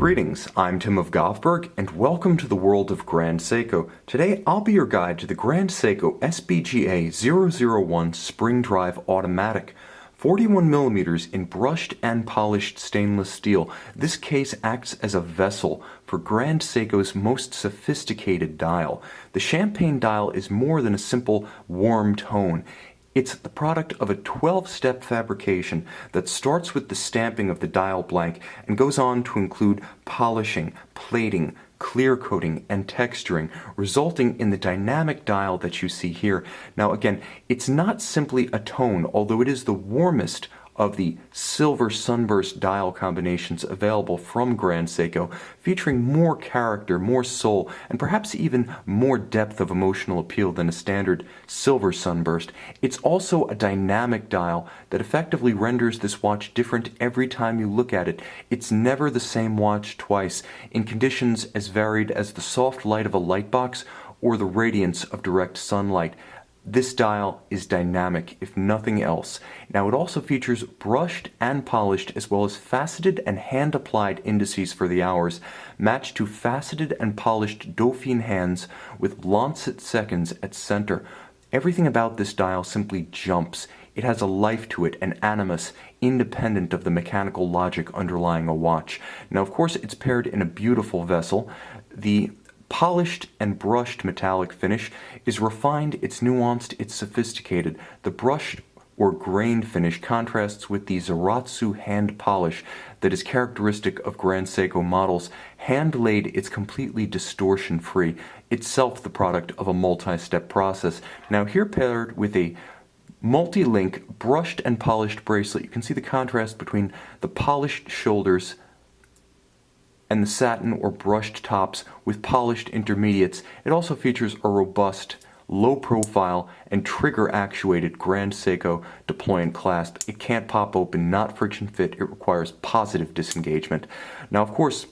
Greetings, I'm Tim of Govberg, and welcome to the world of Grand Seiko. Today I'll be your guide to the Grand Seiko SBGA001 Spring Drive Automatic. 41mm in brushed and polished stainless steel, this case acts as a vessel for Grand Seiko's most sophisticated dial. The champagne dial is more than a simple warm tone. It's the product of a 12-step fabrication that starts with the stamping of the dial blank and goes on to include polishing, plating, clear coating, and texturing, resulting in the dynamic dial that you see here. Now again, it's not simply a tone, although it is the warmest of the silver sunburst dial combinations available from Grand Seiko, featuring more character, more soul, and perhaps even more depth of emotional appeal than a standard silver sunburst. It's also a dynamic dial that effectively renders this watch different every time you look at it. It's never the same watch twice, in conditions as varied as the soft light of a light box or the radiance of direct sunlight. This dial is dynamic, if nothing else. Now it also features brushed and polished as well as faceted and hand-applied indices for the hours, matched to faceted and polished Dauphine hands with lancet seconds at center. Everything about this dial simply jumps. It has a life to it, an animus, independent of the mechanical logic underlying a watch. Now of course it's paired in a beautiful vessel. The polished and brushed metallic finish is refined, it's nuanced, it's sophisticated. The brushed or grained finish contrasts with the Zaratsu hand polish that is characteristic of Grand Seiko models. Hand-laid, it's completely distortion-free, itself the product of a multi-step process. Now here paired with a multi-link brushed and polished bracelet, you can see the contrast between the polished shoulders and the satin or brushed tops with polished intermediates. It also features a robust, low-profile, and trigger-actuated Grand Seiko deployant clasp. It can't pop open, not friction fit. It requires positive disengagement. Now, of course,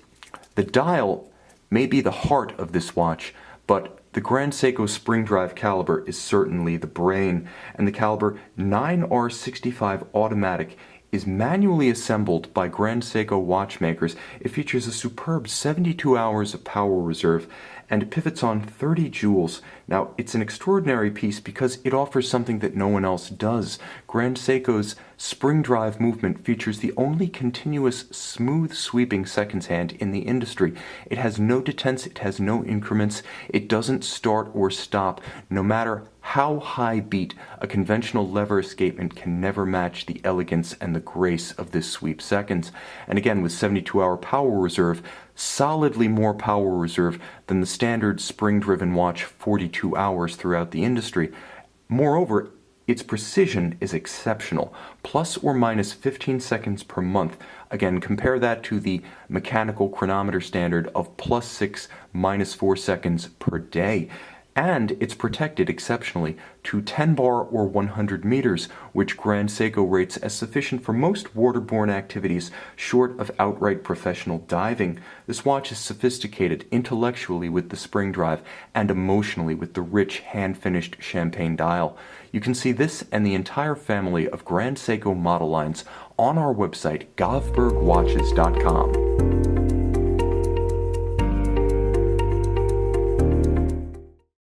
the dial may be the heart of this watch, but the Grand Seiko spring drive caliber is certainly the brain, and the caliber 9R65 automatic is manually assembled by Grand Seiko watchmakers. It features a superb 72 hours of power reserve and pivots on 30 jewels. Now, it's an extraordinary piece because it offers something that no one else does. Grand Seiko's spring drive movement features the only continuous, smooth sweeping seconds hand in the industry. It has no detents, it has no increments, it doesn't start or stop. No matter how high beat, a conventional lever escapement can never match the elegance and the grace of this sweep seconds. And again, with 72-hour power reserve, solidly more power reserve than the standard spring-driven watch 42 hours throughout the industry. Moreover, its precision is exceptional, plus or minus 15 seconds per month. Again, compare that to the mechanical chronometer standard of +6, -4 seconds per day. And it's protected exceptionally to 10 bar or 100 meters, which Grand Seiko rates as sufficient for most waterborne activities short of outright professional diving. This watch is sophisticated intellectually with the spring drive and emotionally with the rich hand-finished champagne dial. You can see this and the entire family of Grand Seiko model lines on our website, govbergwatches.com.